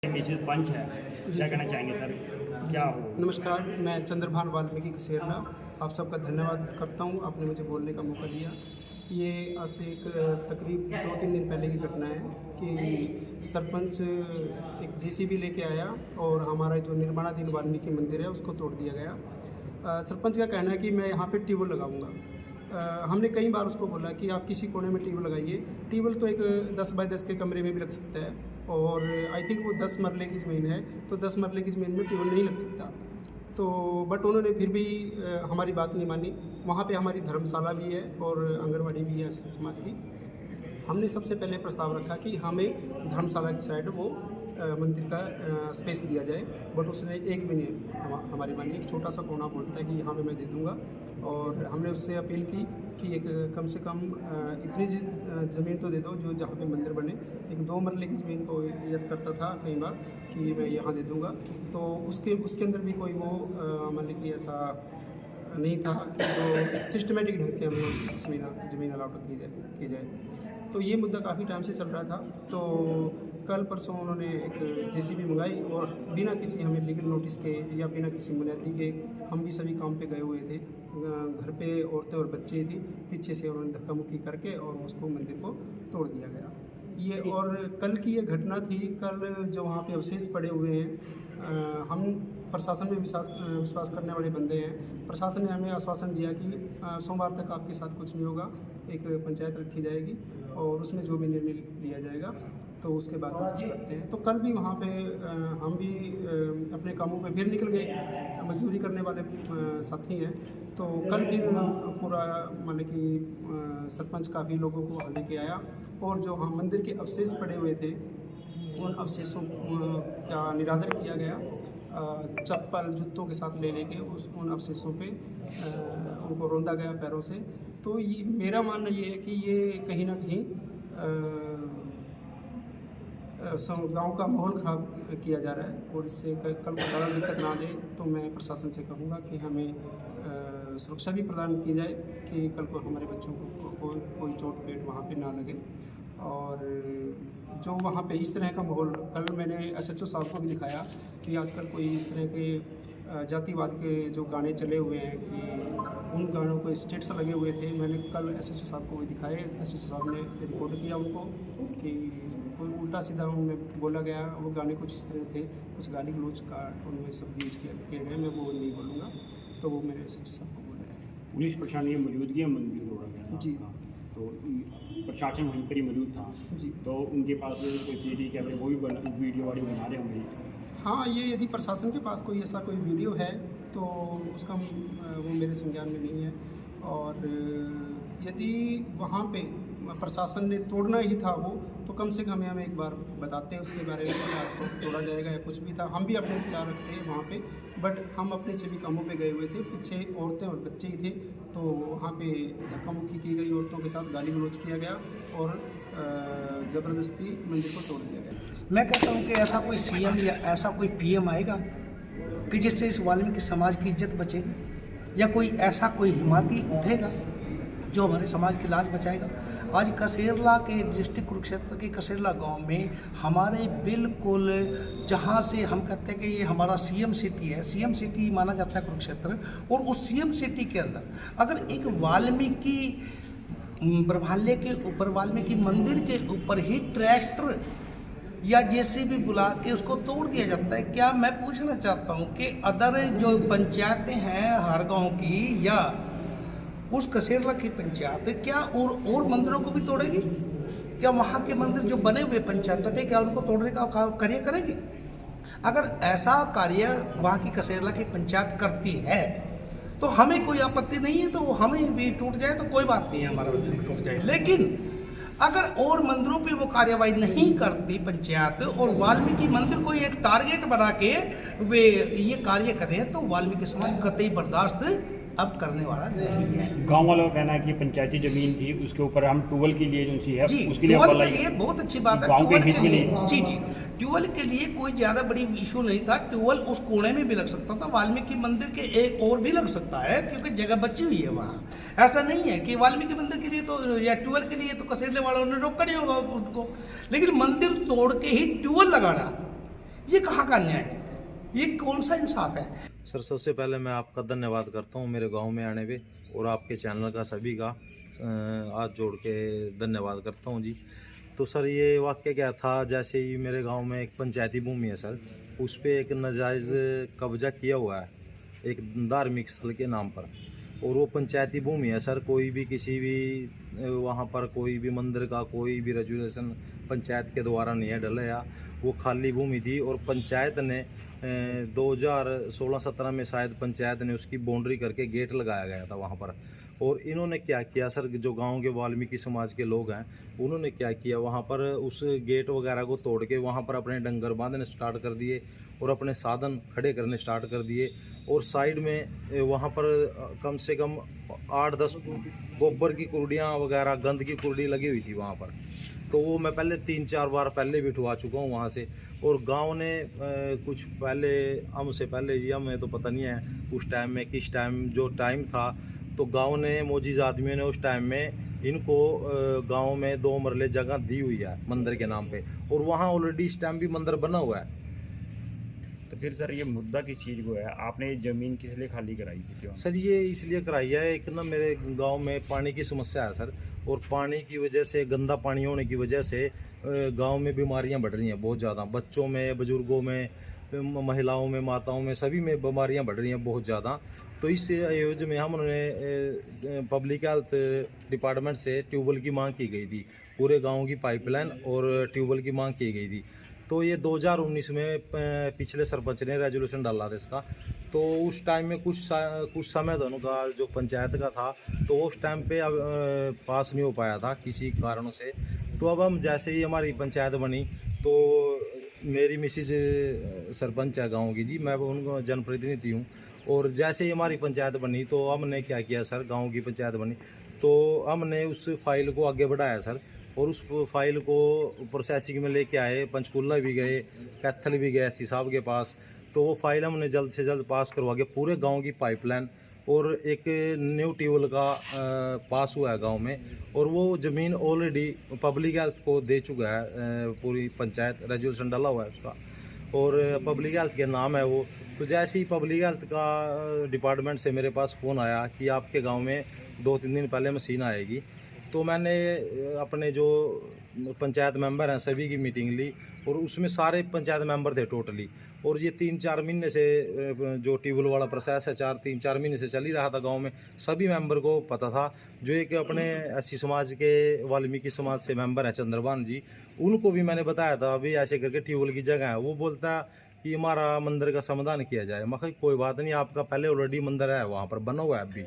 Mrs पंच है, क्या कहना चाहेंगे सर? क्या हो? नमस्कार, मैं चंद्रभान वाल्मीकि कसेरला आप सबका धन्यवाद करता हूँ, आपने मुझे बोलने का मौका दिया। ये आज से एक तकरीब 2-3 दिन पहले की घटना है कि सरपंच एक जेसीबी लेके आया और हमारा जो निर्माणाधीन वाल्मीकि मंदिर है उसको तोड़ दिया गया। सरपंच का कहना है कि मैं यहाँ पे ट्यूबवेल लगाऊंगा। हमने कई बार उसको बोला कि आप किसी कोने में ट्यूबवेल लगाइए। ट्यूबवेल तो एक 10 बाय 10 के कमरे में भी लग सकता है और आई थिंक वो 10 मरले की ज़मीन है, तो 10 मरले की ज़मीन में ट्यूबवेल नहीं लग सकता। तो बट उन्होंने फिर भी हमारी बात नहीं मानी। वहाँ पे हमारी धर्मशाला भी है और आंगनवाड़ी भी है समाज की। हमने सबसे पहले प्रस्ताव रखा कि हमें धर्मशाला की साइड वो मंदिर का स्पेस दिया जाए, बट उसने एक भी नहीं हमारी मानी। एक छोटा सा कोना बोलता है कि यहाँ पे मैं दे दूँगा। और हमने उससे अपील की कि एक कम से कम इतनी ज़मीन तो दे दो जो जहाँ पे मंदिर बने। एक 2 मरले की ज़मीन को यस करता था कई बार कि मैं यहाँ दे दूँगा, तो उसके अंदर भी कोई वो मान लीजिए कि ऐसा नहीं था कि जो सिस्टमेटिक ढंग से हमें ज़मीन अलाट की जाए। तो ये मुद्दा काफ़ी टाइम से चल रहा था। तो कल परसों उन्होंने एक जेसीबी मंगाई और बिना किसी हमें लीगल नोटिस के या बिना किसी बुनियादी के, हम भी सभी काम पे गए हुए थे, घर पे औरतें और बच्चे थी, पीछे से उन्होंने धक्का मुक्की करके और उसको मंदिर को तोड़ दिया गया। ये और कल की ये घटना थी। कल जो वहाँ पे अवशेष पड़े हुए हैं, हम प्रशासन में विश्वास करने वाले बंदे हैं। प्रशासन ने हमें आश्वासन दिया कि सोमवार तक आपके साथ कुछ नहीं होगा, एक पंचायत रखी जाएगी और उसमें जो भी निर्णय लिया जाएगा तो उसके बाद हम कुछ करते हैं। तो कल भी वहाँ पे हम भी अपने कामों पे फिर निकल गए, मजदूरी करने वाले साथी हैं। तो कल भी पूरा मतलब कि सरपंच काफ़ी लोगों को वहाँ लेके आया और जो हम मंदिर के अवशेष पड़े हुए थे उन अवशेषों का निरादर किया गया। चप्पल जूतों के साथ ले लेके उन अवशेषों पे उनको रौंदा गया पैरों से। तो ये मेरा मानना ये है कि ये कहीं ना कहीं गांव का माहौल ख़राब किया जा रहा है और इससे कल को ज़्यादा दिक्कत ना आ जाए। तो मैं प्रशासन से कहूँगा कि हमें सुरक्षा भी प्रदान की जाए कि कल को हमारे बच्चों को कोई चोट पेट वहाँ पे ना लगे। और जो वहाँ पे इस तरह का माहौल, कल मैंने एसएचओ साहब को भी दिखाया कि आजकल कोई इस तरह के जातिवाद के जो गाने चले हुए हैं कि उन गानों को स्टेटस लगे हुए थे। मैंने कल एसएचओ साहब को भी दिखाए। एसएचओ साहब ने रिपोर्ट किया उनको कि कोई उल्टा सीधा उनमें बोला गया, वो गाने कुछ इस तरह थे, कुछ गाली गलौज का उनमें शब्द यूज किए गए, मैं वो नहीं बोलूँगा। तो वो मेरे एसएचओ साहब को बोला है। पुलिस प्रशासन की मौजूदगी में मंदिर तोड़ा गया था जी। तो प्रशासन वहीं पर ही मौजूद था जी। तो उनके पास कोई सीडी कैमरे वो भी वीडियो वाली बना रहे होंगे। हाँ, ये यदि प्रशासन के पास कोई ऐसा कोई वीडियो है तो उसका वो मेरे संज्ञान में नहीं है। और यदि वहाँ पे प्रशासन ने तोड़ना ही था वो, तो कम से कम हमें एक बार बताते हैं उसके बारे में कि तोड़ा जाएगा या कुछ भी था। हम भी अपने विचार रखते हैं वहाँ पे, बट हम अपने सभी कामों पे गए हुए थे। पीछे औरतें और बच्चे ही थे, तो वहाँ पे धक्का मुक्की की गई, औरतों के साथ गाली गलौज किया गया और ज़बरदस्ती मंदिर को तोड़ दिया गया। मैं कहता हूँ कि ऐसा कोई सीएम या ऐसा कोई पीएम आएगा कि जिससे इस वाल्मीकि समाज की इज्जत बचेगी, या कोई ऐसा कोई हिमाती उठेगा जो हमारे समाज की लाज बचाएगा। आज कसेरला के डिस्ट्रिक्ट कुरुक्षेत्र के कसेरला गांव में हमारे बिल्कुल, जहां से हम कहते हैं कि ये हमारा सीएम सिटी है, सीएम सिटी माना जाता है कुरुक्षेत्र, और उस सीएम सिटी के अंदर अगर एक वाल्मीकि ब्रह्मालय के ऊपर, वाल्मीकि मंदिर के ऊपर ही ट्रैक्टर या जेसीबी बुला के उसको तोड़ दिया जाता है, क्या मैं पूछना चाहता हूँ कि अदर जो पंचायतें हैं हर गाँव की या उस कसेरला की पंचायत क्या और मंदिरों को भी तोड़ेगी? क्या वहाँ के मंदिर जो बने हुए पंचायतों पे क्या उनको तोड़ने का कार्य करेगी? अगर ऐसा कार्य वहाँ की कसेरला की पंचायत करती है तो हमें कोई आपत्ति नहीं है, तो वो हमें भी टूट जाए तो कोई बात नहीं है, हमारा मंदिर भी टूट जाए। लेकिन अगर और मंदिरों पे वो कार्यवाही नहीं करती पंचायत और वाल्मीकि मंदिर को एक टारगेट बना के वे ये कार्य करें, तो वाल्मीकि समाज कतई बर्दाश्त अब करने वाला नहीं है। गांव वालों का कहना है कि पंचायती जमीन थी, उसके ऊपर हम ट्यूबवेल के लिए जो सी है जी, उसके लिए ट्यूबवेल के लिए बहुत अच्छी बात है। गांव के ट्यूबवेल बीच के में लिए नहीं। जी, ट्यूबवेल के लिए कोई ज़्यादा बड़ी इशू नहीं था। ट्यूबवेल उस कोने में भी लग सकता था, वाल्मीकि मंदिर के एक और भी लग सकता है, क्योंकि जगह बची हुई है वहाँ। ऐसा नहीं है कि वाल्मीकि मंदिर के लिए तो या ट्यूबवेल के लिए तो कसेरले वालों ने रोका नहीं होगा उनको, लेकिन मंदिर तोड़ के ही ट्यूबवेल लगाना ये कहाँ का न्याय है? ये कौन सा इंसाफ है? सर सबसे पहले मैं आपका धन्यवाद करता हूँ मेरे गांव में आने पे, और आपके चैनल का सभी का हाथ जोड़ के धन्यवाद करता हूँ जी। तो सर ये वाक्य क्या था, जैसे ही मेरे गांव में एक पंचायती भूमि है सर, उस पर एक नाजायज़ कब्जा किया हुआ है एक धार्मिक स्थल के नाम पर, और वो पंचायती भूमि है सर। कोई भी किसी भी वहाँ पर कोई भी मंदिर का कोई भी रेजुलेशन पंचायत के द्वारा नहीं है डलाया, वो खाली भूमि थी। और पंचायत ने 2016-17 में शायद पंचायत ने उसकी बाउंड्री करके गेट लगाया गया था वहाँ पर। और इन्होंने क्या किया सर, जो गांव के वाल्मीकि समाज के लोग हैं उन्होंने क्या किया, वहाँ पर उस गेट वगैरह को तोड़ के वहाँ पर अपने डंगर बांधने स्टार्ट कर दिए और अपने साधन खड़े करने स्टार्ट कर दिए। और साइड में वहाँ पर कम से कम 8-10 गोबर की कुर्डियाँ वगैरह गंद की कुर्डी लगी हुई थी वहाँ पर। तो वो मैं पहले 3-4 बार पहले भी उठवा चुका हूँ वहाँ से। और गांव ने कुछ पहले हमसे पहले जी, हमें तो पता नहीं है उस टाइम में किस टाइम जो टाइम था, तो गांव ने मोजीज आदमियों ने उस टाइम में इनको गांव में 2 मरले जगह दी हुई है मंदिर के नाम पे, और वहाँ ऑलरेडी इस टाइम भी मंदिर बना हुआ है। तो फिर सर ये मुद्दा किस चीज़ को है, आपने ये ज़मीन किस लिए खाली कराई थी? क्यों सर ये इसलिए कराई है, एक ना मेरे गांव में पानी की समस्या है सर, और पानी की वजह से, गंदा पानी होने की वजह से गांव में बीमारियां बढ़ रही हैं बहुत ज़्यादा, बच्चों में, बुजुर्गों में, महिलाओं में, माताओं में, सभी में बीमारियां बढ़ रही हैं बहुत ज़्यादा। तो इस आयोजन में हमने पब्लिक हेल्थ डिपार्टमेंट से ट्यूबवेल की मांग की गई थी, पूरे गाँव की पाइपलाइन और ट्यूबवेल की मांग की गई थी। तो ये 2019 में पिछले सरपंच ने रेजोल्यूशन डाला था इसका। तो उस टाइम में कुछ समय दोनों का जो पंचायत का था, तो उस टाइम पे अब पास नहीं हो पाया था किसी कारणों से। तो अब हम जैसे ही हमारी पंचायत बनी, तो मेरी मिसिज सरपंच है गांव की जी, मैं उनको जनप्रतिनिधि हूँ। और जैसे ही हमारी पंचायत बनी तो हमने क्या किया सर, गांव की पंचायत बनी तो हमने उस फाइल को आगे बढ़ाया सर, और उस फाइल को प्रोसेसिंग में लेके आए, पंचकूला भी गए, कैथल भी गए एससी साहब के पास। तो वो फाइल हमने जल्द से जल्द पास करवा के पूरे गांव की पाइपलाइन और एक न्यू ट्यूबवेल का पास हुआ है गांव में, और वो ज़मीन ऑलरेडी पब्लिक हेल्थ को दे चुका है, पूरी पंचायत रेजोल्यूशन डाला हुआ है उसका, और पब्लिक हेल्थ के नाम है वो। तो जैसे ही पब्लिक हेल्थ का डिपार्टमेंट से मेरे पास फ़ोन आया कि आपके गांव में 2-3 दिन पहले मशीन आएगी, तो मैंने अपने जो पंचायत मेंबर हैं सभी की मीटिंग ली, और उसमें सारे पंचायत मेंबर थे टोटली। और ये 3-4 महीने से जो ट्यूबवेल वाला प्रोसेस है 3-4 महीने से चल ही रहा था गांव में, सभी मेंबर को पता था। जो एक अपने एससी समाज के वाल्मीकि समाज से मेंबर है चंद्रभान जी, उनको भी मैंने बताया था अभी ऐसे करके ट्यूबवेल की जगह है। वो बोलता कि हमारा मंदिर का समाधान किया जाए। मैं कहा कोई बात नहीं, आपका पहले ऑलरेडी मंदिर है वहाँ पर बना हुआ है, अभी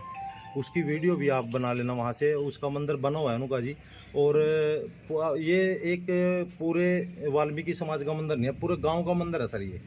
उसकी वीडियो भी आप बना लेना, वहाँ से उसका मंदिर बना हुआ है उनका जी। और ये एक पूरे वाल्मीकि समाज का मंदिर नहीं है, पूरे गांव का मंदिर है सर ये।